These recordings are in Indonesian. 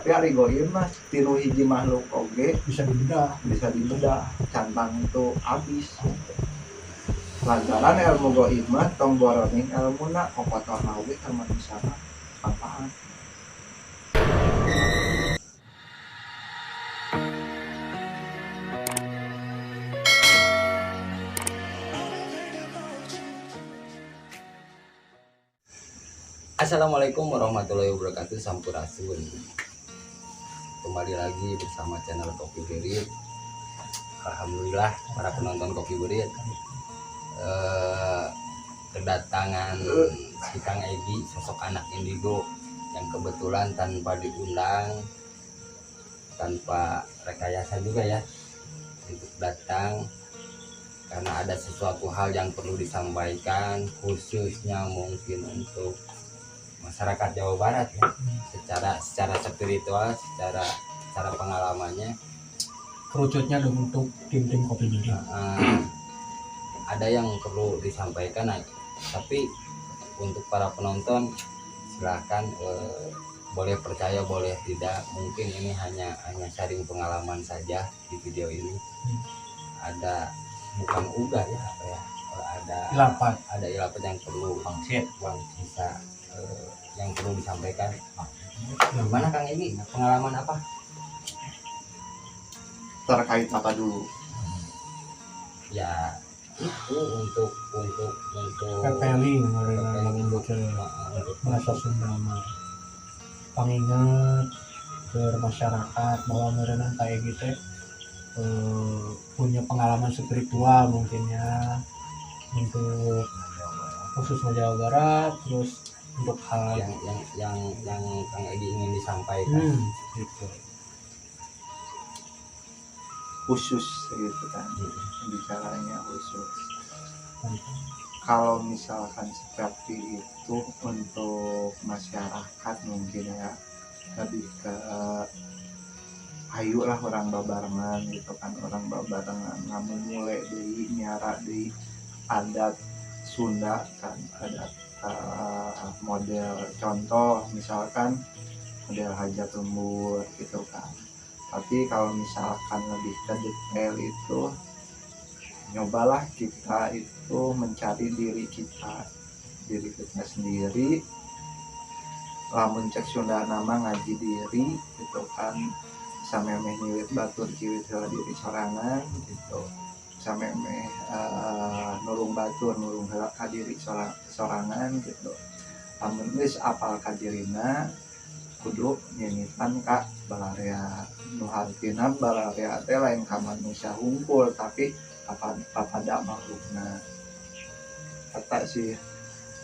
tapi ari goib mah tinu hiji makhluk oge bisa dibedah cantang itu habis. Lantaran ilmu goib mah tong boroning ilmuna kokotor oge ka manusia mah apaan. Assalamualaikum warahmatullahi wabarakatuh. Sampurasun. Kembali lagi bersama channel Kopi Berit. Alhamdulillah para penonton Kopi Berit kedatangan si Kang Egi, sosok anak indigo yang kebetulan tanpa diundang, tanpa rekayasa juga ya, untuk datang karena ada sesuatu hal yang perlu disampaikan, khususnya mungkin untuk masyarakat Jawa Barat ya, secara spiritual, secara pengalamannya, kerucutnya untuk tim-tim Kopi Berit. Ada yang perlu disampaikan, tapi untuk para penonton silahkan boleh percaya boleh tidak, mungkin ini hanya sharing pengalaman saja di video ini. Ada bukan uga ya, apa ya, ada ilapat yang perlu bisa yang perlu disampaikan. Gimana Kang Egi, pengalaman apa? Terkait apa dulu? Ya itu untuk Pepeling untuk bahasa Sunda mah panginget ke masyarakat bahwa merenang kayak gitu punya pengalaman spiritual mungkin ya, untuk khusus Jawa Barat, terus untuk hal yang Kang Egi ingin disampaikan gitu. Khusus gitu kan, bicaranya khusus. Kalau misalkan seperti itu untuk masyarakat mungkin ya lebih ke ayo lah orang babarengan gitu kan, orang babarengan namun mulai dari nyara di adat Sunda kan, adat model contoh misalkan model hajat lembur gitu kan. Tapi kalau misalkan lebih ke detail itu, nyobalah kita itu mencari diri kita sendiri. Lamun cek Sunda nama ngaji diri gitu kan, samemeh nyiwit batur ciwit heula diri sorangan gitu, samemeh nulung batur nulung heula ka diri sorangan gitu. Lamun geus apal ka dirina kudu nyimitan ka balarea nu hartina balarea teh lain ka manusia hungkul tapi papada makhlukna kata sih.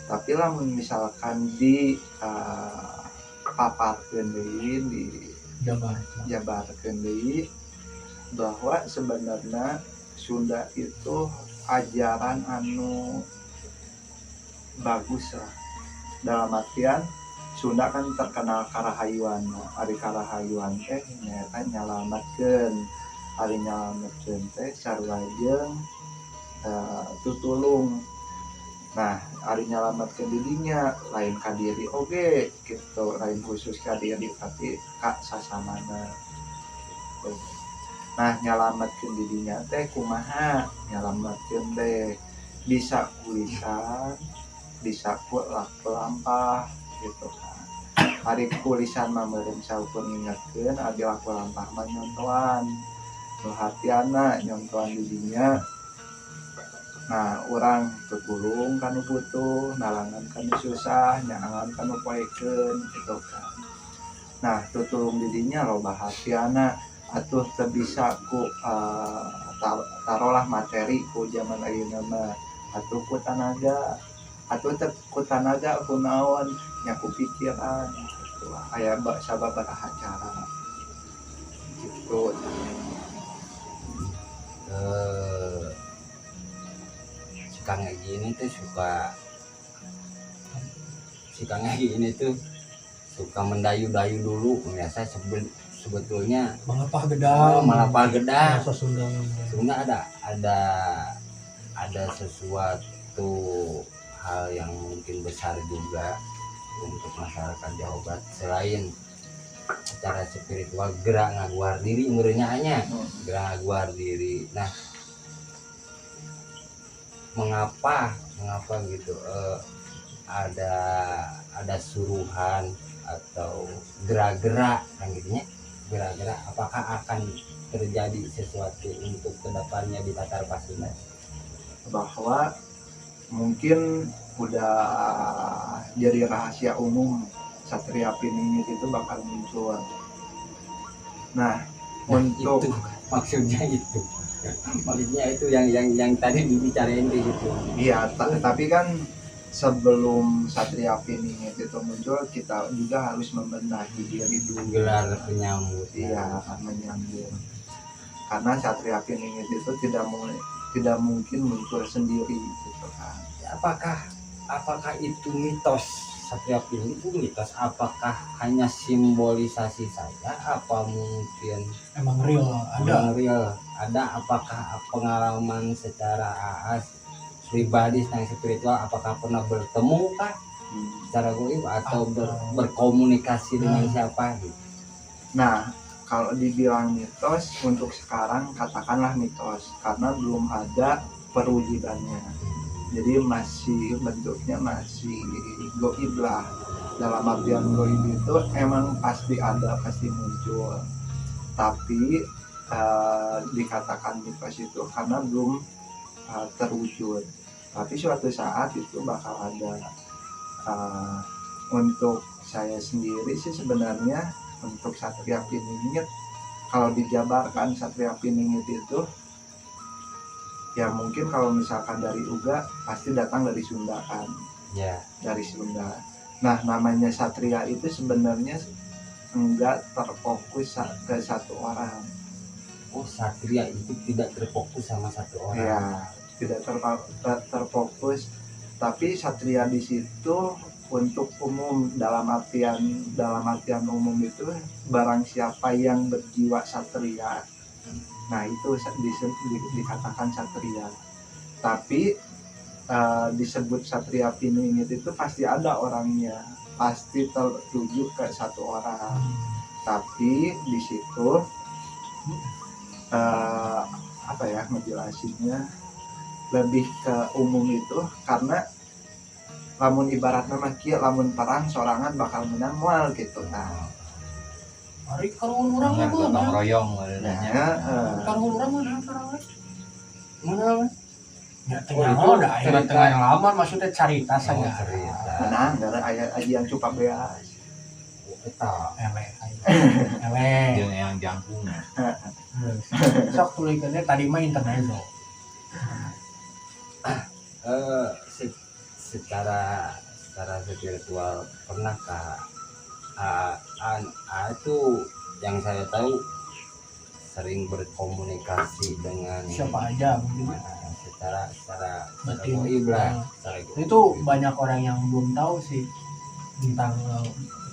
Tapi lamun misalkan di paparkeun deui, di jabarkeun deui bahwa sebenarnya Sunda itu ajaran anu bagus lah, dalam artian Sunda kan terkenal karahayuan. Ari karahayuan teh nyata nyalametkeun, ari nyalametkeun teh sarua jeung tutulung. Nah, ari nyalametkeun dirinya lain ka diri oge gitu, lain khusus ka diri tapi ka sasamana gitu. Nah, nyalametkeun dirinya teh kumaha? Nyalametkeun teh bisa ku lisan, bisa ku lampah gitu kan. Hari kulisan mah meureun saukur ngingetkeun, abi laku lampah mah nyontoan. Nu hatiana nyontoan didinya. Nah, urang tutulung kanu butuh, nalangan kanu susah, nyaangan kanu poekeun gitu kan. Nah, tutulung didinya loba hatiana atuh teu bisa ku tarolah materi ku zaman ayeuna mah, atuh ku tanaga, atuh teu ku tanaga ku naon nya ku pikiran gitu. Aya sababaraha cara gitu. Si Kang Egi ini tuh suka mendayu-dayu dulu ya. Saya sebetulnya Malapah gedang. Sunda ada sesuatu hal yang mungkin besar juga untuk masyarakat Jawa Barat, selain secara spiritual gerak ngaguar diri merenya gerak ngaguar diri. Nah, mengapa gitu ada suruhan atau gerak-gerak kan gitunya, gerak-gerak apakah akan terjadi sesuatu untuk kedepannya di Tatar Pasundan? Bahwa mungkin udah jadi rahasia umum Satria Piningit itu bakal muncul. Nah, untuk itu maksudnya itu yang tadi dibicarain gitu. Iya, tapi kan sebelum Satria Piningit itu muncul, kita juga harus membenahi diri dulu. Gelar penyambut. Iya, menyambut. Karena Satria Piningit itu tidak mungkin muncul sendiri gitu kan. Apakah itu mitos? Satria Piningit itu mitos? Apakah hanya simbolisasi saja? Apa mungkin emang real ada? Apakah pengalaman secara pribadi tentang spiritual, apakah pernah bertemu kah secara goib atau berkomunikasi dengan siapa gitu? Nah, kalau dibilang mitos untuk sekarang katakanlah mitos karena belum ada perwujudannya. Jadi masih bentuknya masih goib lah. Dalam artian goib itu emang pasti ada, pasti muncul. Tapi dikatakan mitos itu karena belum terwujud. Tapi suatu saat itu bakal ada. Untuk saya sendiri sih sebenarnya untuk Satria Piningit, kalau dijabarkan Satria Piningit itu ya mungkin kalau misalkan dari Uga pasti datang dari Sunda kan. Ya. Dari Sunda. Nah, namanya Satria itu sebenarnya enggak terfokus ke satu orang. Oh, Satria itu tidak terfokus sama satu orang. Ya, tidak terfokus. Tapi Satria di situ untuk umum, dalam artian umum itu barang siapa yang berjiwa Satria. Nah, itu dikatakan Satria. Tapi disebut Satria Piningit itu pasti ada orangnya, pasti tertuju ke satu orang. Tapi di situ ngejelasinnya lebih ke umum itu karena lamun ibaratnya makia lamun perang sorangan bakal menang mual gitu. Nah, hari karun urang mah gotong royong karun urang mana ya tengah lama maksudnya carita saja menang dari ayat yang cukup beas ele yang jangkung sok tulisannya tadi mah internet secara spiritual pernahkah itu yang saya tahu sering berkomunikasi dengan siapa aja mungkin secara batin itu banyak orang yang belum tahu sih tentang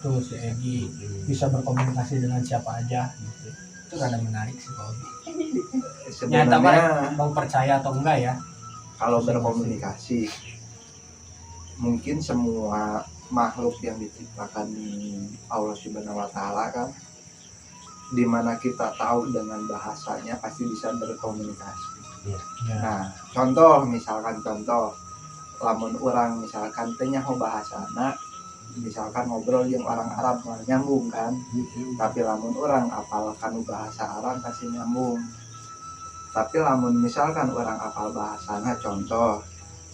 itu si Egi bisa berkomunikasi dengan siapa aja gitu. Itu rada menarik sih kalau nyata mau percaya atau enggak ya kalau berkomunikasi. Mungkin semua makhluk yang diciptakan Allah Subhanahu wa Ta'ala kan, dimana kita tahu dengan bahasanya pasti bisa berkomunikasi. Ya. Nah, contoh lamun orang misalkan tanya bahasana, misalkan ngobrol yang orang Arab nyambung kan, tapi lamun orang apal kanu bahasa Arab pasti nyambung. Tapi lamun misalkan orang apal bahasana, contoh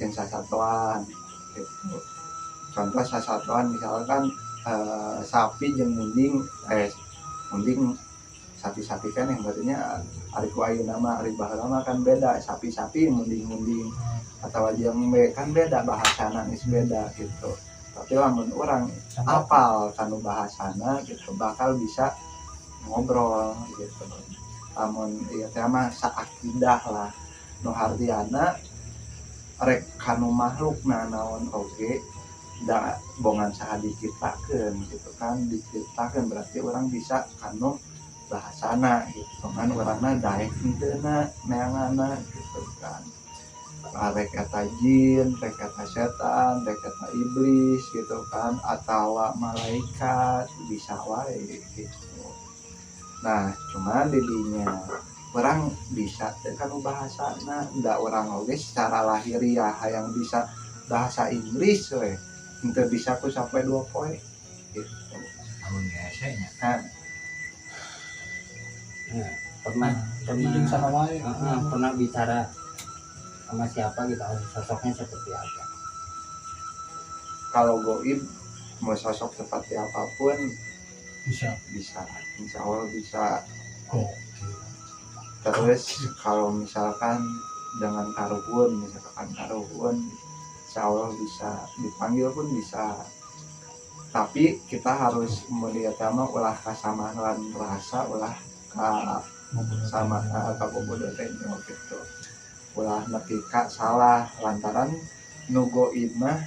yang sasatuan gitu. Contoh sasatuan misalkan sapi jeung munding sapi-sapi kan yang berartinya ari ku ayeuna mah ari baheula kan beda, sapi-sapi munding atau jeung kan beda bahasana geus beda gitu. Tapi lamun orang apal kanu bahasana gitu bakal bisa ngobrol gitu. Lamun ieu teh mah saakidah lah nu hartiana rek kanu makhlukna naon oge da bongan saha diciptakeun gitu kan, diciptakeun berarti orang bisa kanu bahasana gitu kan, urangna daek henteuna neanganna gitu kan. rek eta jin, rek eta setan, rek eta iblis gitu kan, atau malaikat bisa wae gitu. Nah cuman didinya orang bisa kan bahasana nggak orang oge secara lahiriah yang bisa bahasa Inggris we itu bisa ku sampai 2 poin gitu. Tahun biasanya. Nah, Nah, pernah Jeung sarawae. pernah bicara sama siapa gitu, sosoknya seperti apa? kalau goib mau sosok seperti apapun Bisa. insya Allah bisa. Kok. Terus kalau misalkan dengan karuhun insya Allah bisa dipanggil pun bisa, tapi kita harus melihat sama ulah kasamaran rasa ulah sama kabobodotenyo gitu, ulah nekika salah lantaran nugo imah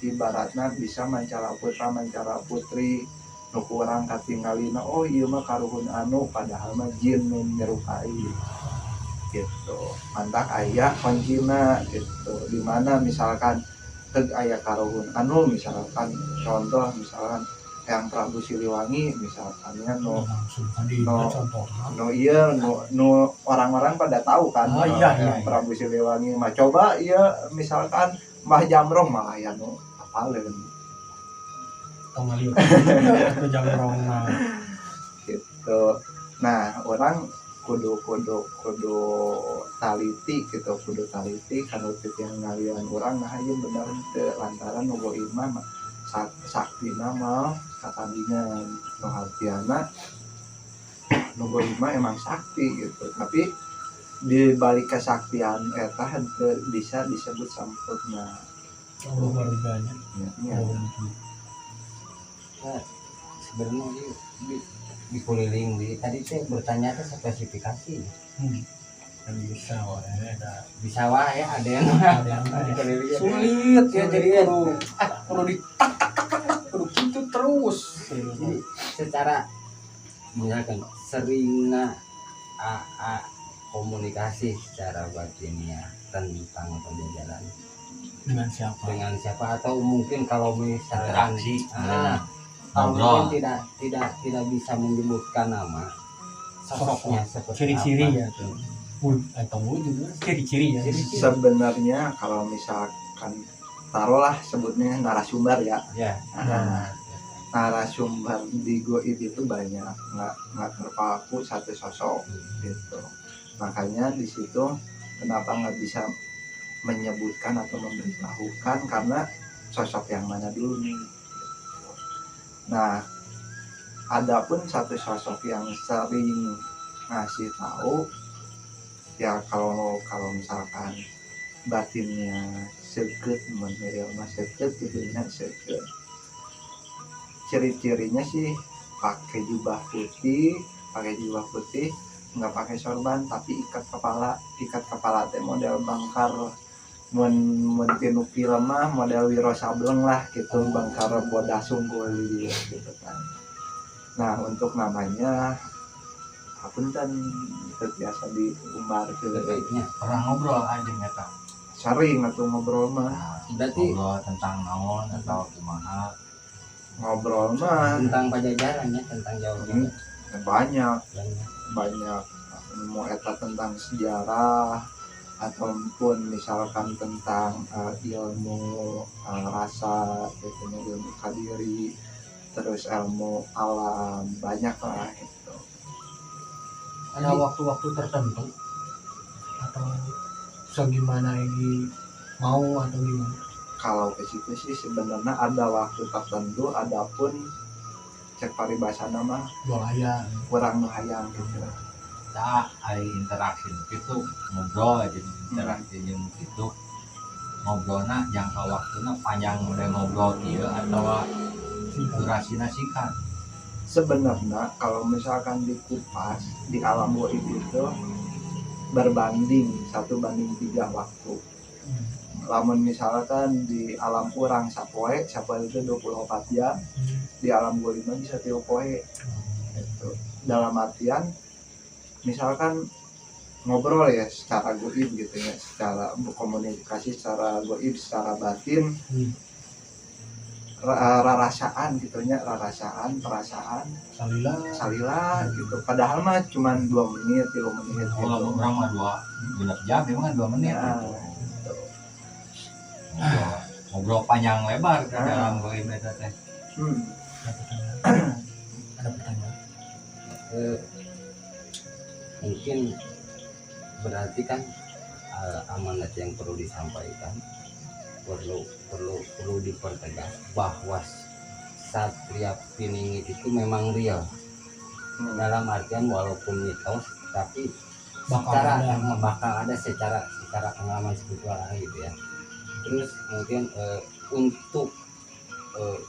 ibaratnya bisa mancara putra mancara putri nuku orang katinggalina oh iya mah karuhun anu padahal mah jin menyerupai gitu. Mantak aya kuncina gitu, dimana misalkan teg aya karuhun anu misalkan contoh misalkan yang Prabu Siliwangi misalkannya langsung tadi contohnya. iya orang-orang pada tahu kan iya. Prabu Siliwangi mah coba iya misalkan Mbah Jamrong malah ya apaleun Tongaliu itu Jamrong gitu. Nah orang kudu taliti gitu, kudu taliti kalau yang ngalian orang nah ieu bener teu lantaran nugo imah saktina mah katandingan nu hartiana nugo imah emang sakti gitu, tapi di balik kesaktian eta henteu bisa disebut sampurna. Allah warganya. Ya. Nah, sebenarnya di keliling di tadi teh bertanya teh spesifikasi. Kan bisa Bisa wae ada yang keliling. sulit ya jadi Sulit. perlu kudu gitu terus. Jadi secara misalkan seringna komunikasi secara batinnya tentang penjajaran dengan siapa atau mungkin kalau misalkan Interaksi. kalau Ngobrol. mungkin tidak bisa menyebutkan nama sosoknya seperti ciri-ciri apa. ya tuh atau juga ciri-ciri ya. Sebenarnya kalau misalkan taruhlah sebutnya narasumber ya. Ya. Narasumber di goib itu banyak, nggak terpaku satu sosok gitu. Makanya di situ kenapa nggak bisa menyebutkan atau memberitahukan karena sosok yang mana dulu nih. Nah, adapun satu sosok yang sering ngasih tahu ya kalau misalkan batinnya seket menyerilnya seket gitunya seket, ciri-cirinya sih pakai jubah putih nggak pakai sorban tapi ikat kepala teh model bangkar tinu film mah model Wiro Sableng lah gitu, bangkar bodas sunggul gitu kan. Nah untuk namanya apunten terbiasa diumbar ke Baiknya Pernah ngobrol aja nggak sering atau ngobrol mah berarti ngobrol tentang naon atau gimana? ngobrol mah tentang pajajarannya tentang Jawa banyak banyak mau eta tentang sejarah ataupun misalkan tentang ilmu rasa gitu, ilmu kadiri, terus ilmu alam banyak lah itu. Ada waktu-waktu tertentu atau segimana ini mau atau gimana? Kalau ke situ sih sebenarnya ada waktu tertentu, adapun cek paribasana mah Dolaya kurang hayang gitu. Nah, ada interaksi itu ngobrol aja interaksi itu ngobrolnya jangka waktunya panjang mulai ngobrol dia atau durasinya singkat. Sebenarnya kalau misalkan dikupas di alam goib itu berbanding 1:3 waktu. Lamun misalkan di alam kurang sapoe itu 24 jam, di alam goib bisa 3 poe. Itu dalam artian misalkan ngobrol ya secara goib gitu ya, secara berkomunikasi secara goib, secara batin, rarasaan gitunya, rarasaan perasaan salila gitu, padahal mah cuma 2 menit 3 menit gitu. Kalau orang mah 2 jam memang 2 menit Ya, gitu. Ngobrol panjang lebar ke dalam goib eta teh. Ada pertanyaan. Mungkin berarti kan amanat yang perlu disampaikan perlu dipertegas bahwa Satria Piningit itu memang real, dalam artian walaupun mitos tapi bakal ada secara pengalaman spiritual gitu ya. Terus mungkin untuk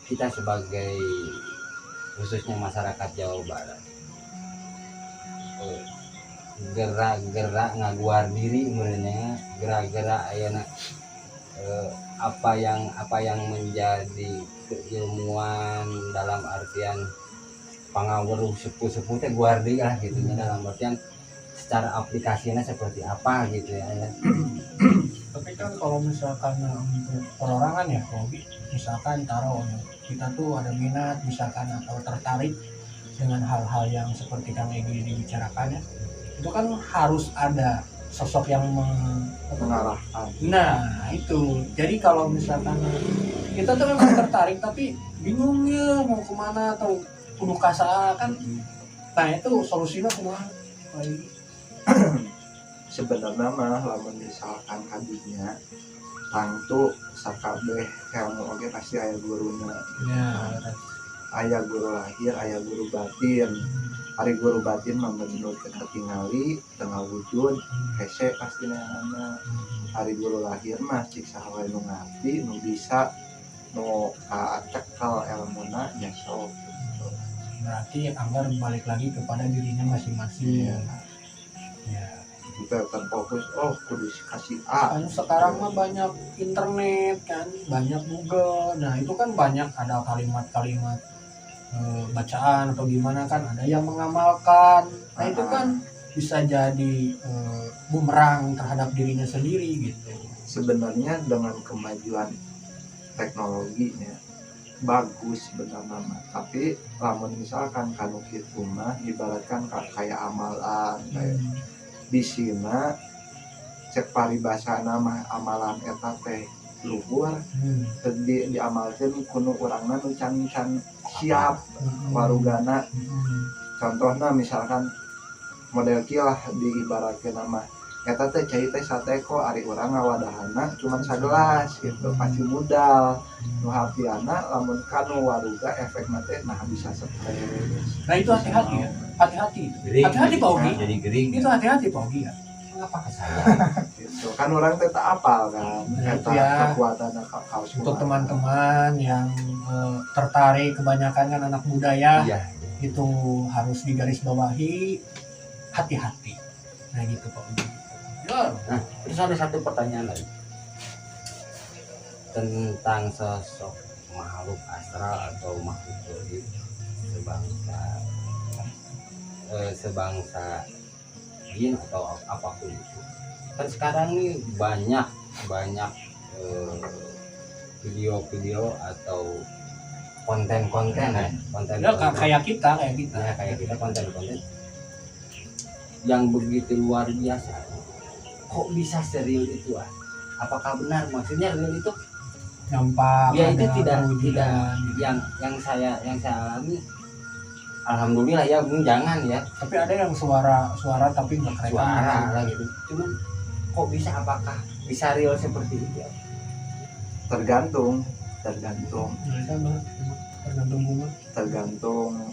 kita sebagai khususnya masyarakat Jawa Barat, gerak-gerak ngaguar diri sebenarnya, gerak-gerak ayana apa yang menjadi keilmuan dalam artian pangaweruh sepuh-sepuh teh guardi lah gitu ya, dalam artian secara aplikasinya seperti apa gitu ya. Tapi kan kalau misalkan untuk perorangan ya, kalau misalkan taruh kita tuh ada minat misalkan atau tertarik dengan hal-hal yang seperti Kang Egy dibicarakan ya, itu kan harus ada sosok yang mengarahkan. Nah itu, jadi kalau misalkan kita tuh memang tertarik tapi bingung ya mau kemana atau kudu kasa kan, nah itu solusinya kumaha? Sebenarnya mah lamun misalkan kabinya tangtu sakabeh ilmu oge pasti aya guruna. Ya. Aya guru lahir, aya guru batin. Hari guru batin mah menurut kita tingali tengah wujud hese pasti neanana. Hari guru lahir mah cik saha nu ngarti nu bisa nu cekal ilmuna nya sok gitu. Berarti anggar balik lagi kepada dirinya masing-masing. Ya. Kita terfokus kudu kasih A. Kan sekarang mah banyak internet kan, banyak Google. Nah itu kan banyak ada kalimat-kalimat bacaan atau gimana kan, ada yang mengamalkan. Nah itu kan bisa jadi bumerang terhadap dirinya sendiri gitu. Sebenarnya dengan kemajuan teknologinya bagus sebenarnya mah, tapi lamun misalkan kanu kitu mah ibaratkan kayak amalan kayak di sini cek paribasana mah amalan eta teh luhur diamalkeun kuno urangna nu can siap warugana. Contohna misalkan model kieu lah diibaratkeun mah eta teh cai teh sateko ari urang ngawadahana cuman 1 gelas gitu pasti modal nu hapiana lamun kanu waruga efekna teh nah bisa stres. Nah itu hati-hati ya, hati-hati Pak Ogi, jadi gering itu hati-hati Pak Ogi ya. Mengapa ke saya gitu kan orang teh tak apal kan eta ya, kekuatan kaos untuk teman-teman yang tertarik kebanyakan kan anak muda ya, itu harus digarisbawahi hati-hati. Nah gitu Pak Ogi. Nah, terus ada satu pertanyaan lagi tentang sosok makhluk astral atau makhluk gaib sebangsa jin atau apapun itu. Kan sekarang nih banyak video-video atau konten-konten kayak kita konten-konten yang begitu luar biasa. Kok bisa serius itu apakah benar maksudnya real itu nampak ya itu tidak yang saya alami alhamdulillah ya jangan ya, tapi ada yang suara tapi nggak kerekam suara lah gitu, cuman kok bisa, apakah bisa real seperti itu ya? tergantung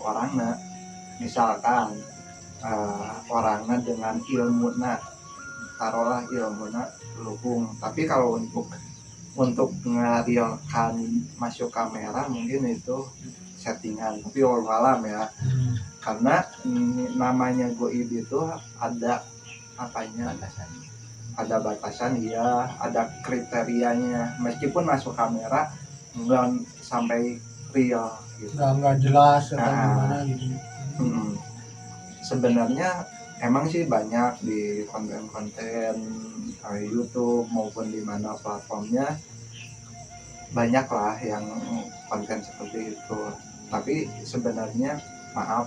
orangnya. Misalkan orangnya dengan ilmuna taruhlah ilmuna luhung, tapi kalau untuk ngarialkan masuk kamera mungkin itu settingan, tapi wallahualam ya. Karena namanya goib itu ada apanya, ada batasan ya, ada kriterianya. Meskipun masuk kamera nggak sampai real gitu, nggak jelas atau gimana gitu. Sebenarnya emang sih banyak di konten-konten YouTube maupun di mana platformnya banyak lah yang konten seperti itu. Tapi sebenarnya maaf,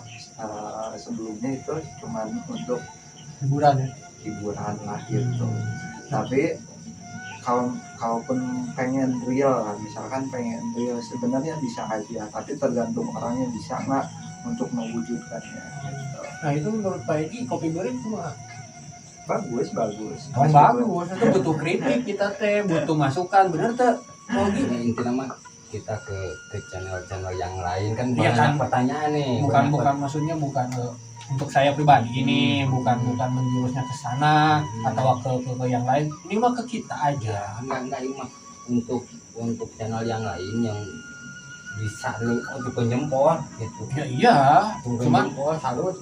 sebelumnya itu cuman untuk hiburan ya. hiburan lah gitu. Tapi kalaupun pengen real lah, misalkan pengen real sebenarnya bisa aja, tapi tergantung orangnya bisa nggak untuk mewujudkannya gitu. Nah itu menurut Pak Edi kopi berit cuma Bagus bagus, itu butuh kritik kita teh, butuh masukan, bener tuh. Oh gitu. Nah, intinya mah kita ke channel-channel yang lain kan Iya banyak kan. pertanyaan nih. Bukan maksudnya bukan untuk saya pribadi ini, bukan menjurusnya ke sana atau ke yang lain. Ini mah ke kita aja. Enggak ini mah untuk channel yang lain yang bisa nih untuk jempol gitu. Ya iya, cuman Jempol salut.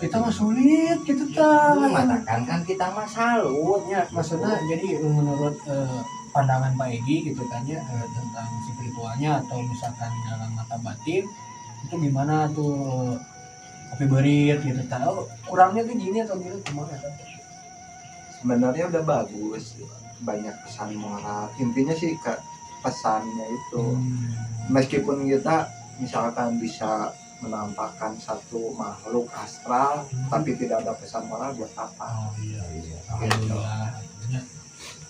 kita mah sulit gitu kan. Mengatakan kan kita mah salut. Ya, maksudnya jadi menurut pandangan Pak Egi gitu kan ya, tentang spiritualnya atau misalkan dalam mata batin itu gimana tuh kopi berit gitu, tahu kurangnya tuh gini atau gitu gimana kan? Sebenarnya udah bagus, banyak pesan moral. Intinya sih ke pesannya itu, meskipun kita misalkan bisa menampakkan satu makhluk astral tapi tidak ada pesan moral, buat apa? Oh iya. Alhamdulillah.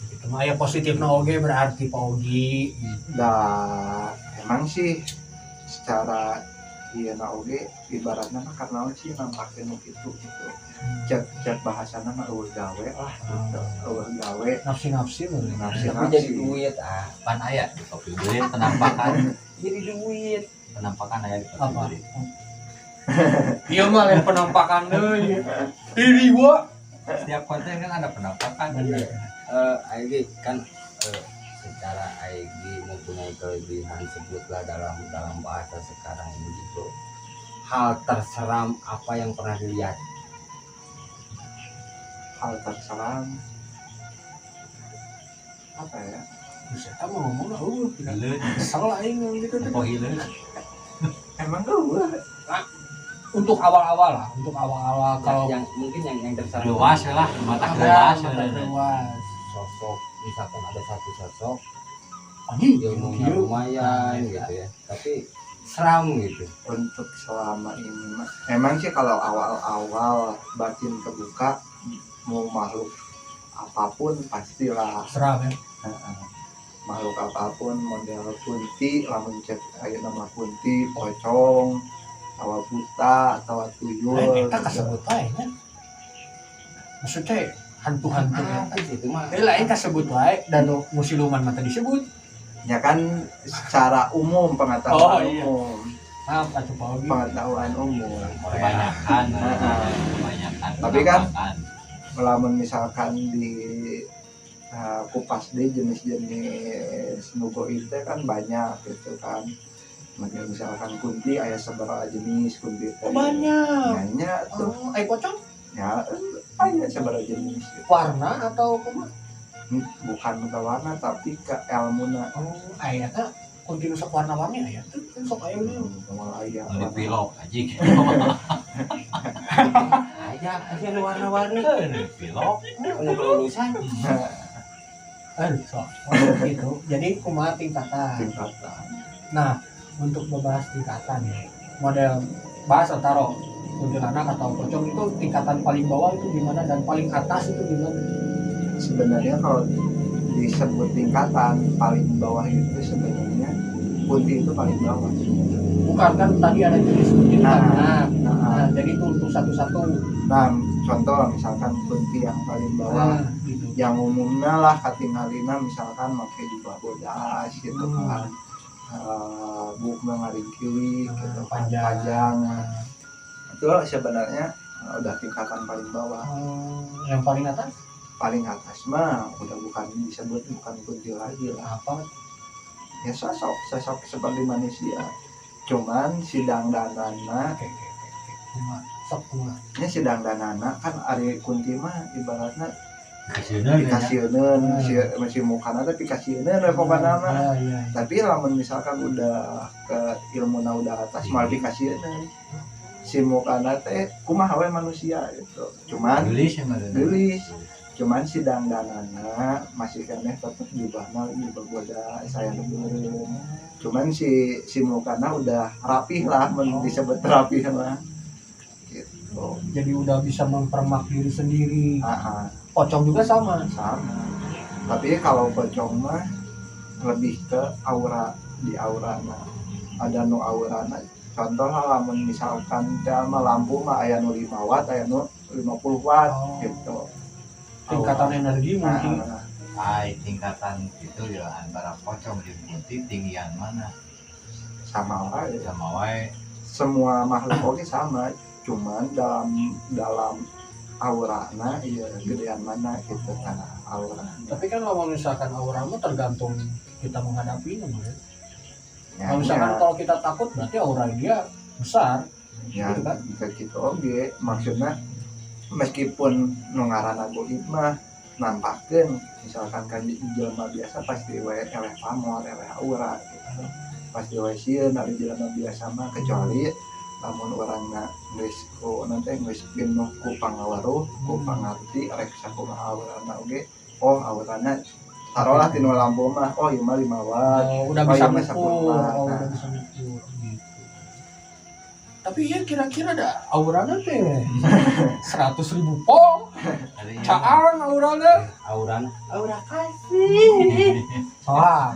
Itu mah ya positifnya oge berarti Pak Ogi. Nah, emang sih secara iya na oge ibaratnya mah karena sih nampakin gitu gitu. Cek bahasana mah eueuh gawe lah gitu. Eueuh gawe, Nafsi Tapi jadi duit pan aya di kopi berit penampakan jadi duit. penampakan aya di kopi apa? berit. Iya mah yang penampakan deui. Diri gua. Setiap konten kan ada penampakan. AEG kan secara AEG mempunyai kelebihan, sebutlah dalam bahasa sekarang ini gitu. Hal terseram apa yang pernah dilihat? hal terseram apa ya? Saya mau ngomong lah, Hileun, kesel aing gitu tuh. tempo hileun. Emang eueuh Untuk awal-awal kalau yang mungkin yang terseram Luas lah, mata ada luas. luas. sosok, misalkan ada satu sosok Anjing, ilmunya lumayan gitu ya, tapi seram gitu. untuk selama ini mah emang sih kalau awal-awal batin kebuka mau makhluk apapun pastilah. seram ya. Makhluk apapun model kunti, lamun cek aya nama kunti, pocong, tawa buta, tawa tuyul Kita kasebut wae nya. Maksudnya hantu-hantu ya. Itu mah Lain kasebut wae dan nu siluman mah tadi disebut. ya kan secara umum, pengetahuan Oh, iya. umum, Maaf atuh Pak Ogi. pengetahuan umum. Kebanyakan. Tapi kan lamun misalkan di kupas deh jenis-jenis nugo itu kan banyak gitu kan. Misalkan kunti aya seberapa jenis kunti teh. Banyak. Banyak tuh. Ai pocong Ya aya seberapa jenis gitu. warna atau kumaha? Bukan ke warna tapi ke ilmuna. Oh, aya teh kontinu sok warna-warni aya teh. Sok aya we. Aya Di pilok aja gitu. aja nu warna-warni Di pilok. anu kelulusan. Sok. Gitu. Jadi kumaha tingkatan. tingkatan. Nah, untuk membahas tingkatan ya, model bahasa taruh kuntilanak atau pocong itu tingkatan paling bawah itu gimana dan paling atas itu gimana? Sebenarnya kalau disebut tingkatan paling bawah itu sebenarnya kunti itu paling bawah. Bukan kan tadi ada jenis kuntilanak. Nah, Jadi itu untuk satu-satu. nah, contoh misalkan kunti yang paling bawah, Gitu. yang umumnya lah katingalina misalkan pakai jubah bodas gitu kan, buk ngaring kiwi gitu kan, panjang. Itu sebenarnya udah tingkatan paling bawah. Yang paling atas Paling atas mah udah bukan disebut bukan kunti lagi lah, apa? ya sosok seperti manusia, cuman sidang danana Oke. Sok kumaha? nya sidang danana kan ari kunti mah ibaratnya Kasihnya dikasieun masih mukana tapi kasieun pokoknya mah. Iya. Tapi lamun misalkan udah ke ilmuna udah atas malah dikasieun. si mukana teh kumaha we manusia gitu. Cuman gelis ya mah gelis. Cuman si dangdanana masih keneh tetep jubahna boga saya lebeureuh. Cuman si mukana udah rapih lah mun disebut rapih mah. Gitu. Jadi udah bisa mempermak diri sendiri. Ah, Pocong juga sama. sama. Tapi kalau pocong mah lebih ke aura di aurana. Ada nu aurana. Contoh lah lamun misalkan teh mah lampu mah aya nu 5 watt, aya nu 50 watt gitu. Tingkatan energi mungkin. tingkatan itu ya antara pocong jeung kunti tinggian mana Sama wae. sama wae Semua makhluk oke sama, cuman dalam aurana iya gedean mana gitu kan aura. Tapi kan kalau misalkan auramu tergantung kita menghadapinya, ya. Ya, Kalau misalkan kalau kita takut berarti aura dia besar. ya, gitu kan? bisa gitu oke. Maksudnya meskipun nu ngaranna goib mah nampakeun misalkan kan di jelema biasa pasti we eleh pamor, eleh aura gitu. Pasti we sieun ari jelema biasa mah kecuali lamun urangna geus ku nanti geus pinuh ku pangawaruh, ku pangarti rek sakumaha aurana oge. Oh, aurana taruhlah tinu lampu mah oh ieu mah 5 watt. Udah Oh, bisa iya, masa ngukur, purba. udah bisa ngukur gitu. Tapi ya kira-kira ada aurana teh 100.000 pol, caan aurana. aura kasih. Wah,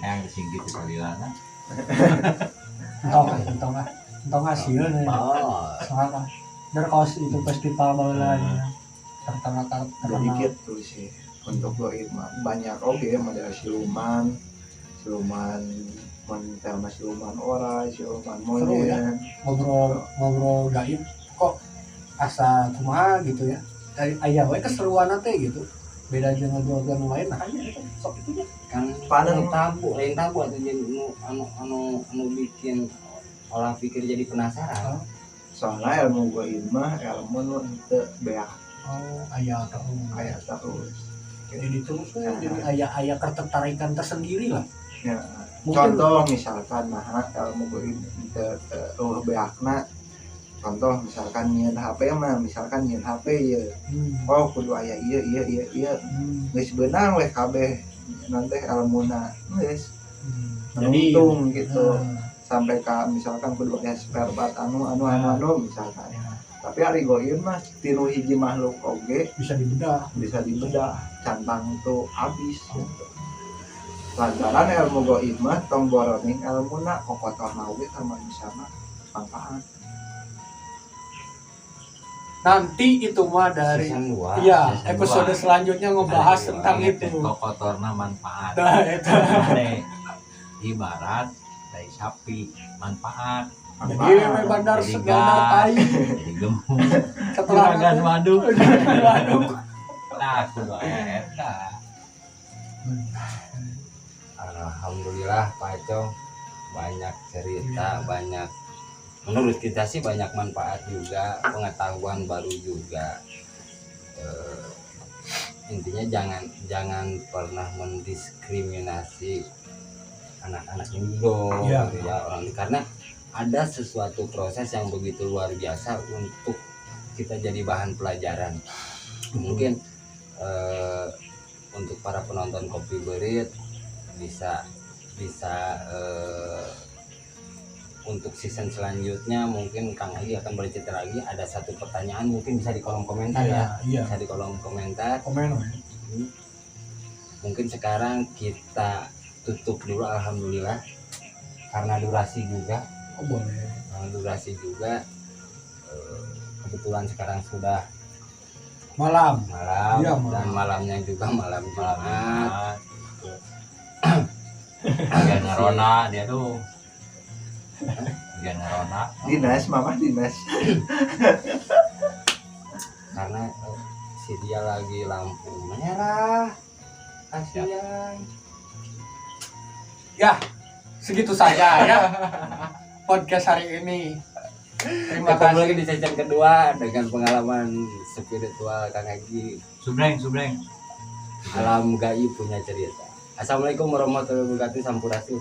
yang disingkit salilana entong hasil nih. Oh, Soalnya dari kaos itu festival balanya terkenal. Jadi gitu sih untuk goib mah banyak oke model siluman mentelna siluman ora siluman Seru ya. monyet. ngobrol gaib kok asa kumaha gitu ya. Aya we keseruan teh gitu. Beda jeung ngobrol lain nah hanya itu sok itu ya. kan Panen. lain tabu atau jadi anu bikin orang pikir jadi penasaran. Soalnya ilmu goib mah ilmu nu teu beak Oh, aya terus. aya terus. Jadi terus jadi aya ketertarikan tersendiri lah. Ya, Mungkin- contoh misalkan nah ilmu goib teu beakna contoh misalkan nyieun HP mah misalkan nyieun HP ya oh kudu aya ieu geus beunang we kabeh nanti ilmuna geus Jadi untung gitu. nah, Sampai ka misalkan kudu aya spare part anu misalkan. Tapi ari goib mah tinu hiji makhluk oge bisa dibedah. bisa dibedah cantang tuh habis gitu. Lantaran ilmu goib mah tong boroning ilmuna kokotorna oge ka manusia mah manfaat. Nanti itu mah dari Season 2. iya season episode 2. selanjutnya ngebahas tentang itu. kotorna manfaat Nah, itu. ibarat tai sapi manfaat Jadi Manfaat. bandar Jadi segala gas, tai jadi gemuk keterangan juragan waduk Waduh. nah kudu aya eta Alhamdulillah Pak Acong banyak cerita, banyak menurut kita sih banyak manfaat juga, pengetahuan baru juga. Intinya jangan pernah mendiskriminasi anak-anak Indo Iya. gitu ya orang karena ada sesuatu proses yang begitu luar biasa untuk kita jadi bahan pelajaran. Mungkin untuk para penonton Kopi Berit bisa untuk season selanjutnya mungkin Kang Agi akan bercerita lagi, ada satu pertanyaan mungkin bisa di kolom komentar ya, Iya. bisa di kolom komentar. Komen. Mungkin sekarang kita tutup dulu alhamdulillah karena durasi juga, Oh boleh. kebetulan sekarang sudah Malam. malam Iya, dan malamnya juga malam Jumat. bagiannya Rona dia tuh bagiannya Rona Dinas mama dinas. Karena si dia lagi lampu merah, kasihan. Ya, segitu saja ya podcast hari ini. Terima Ketemu lagi kasih. di season kedua dengan pengalaman spiritual Kang Agi. subreng Alam gaib punya cerita. Assalamualaikum warahmatullahi wabarakatuh. Sampurasun.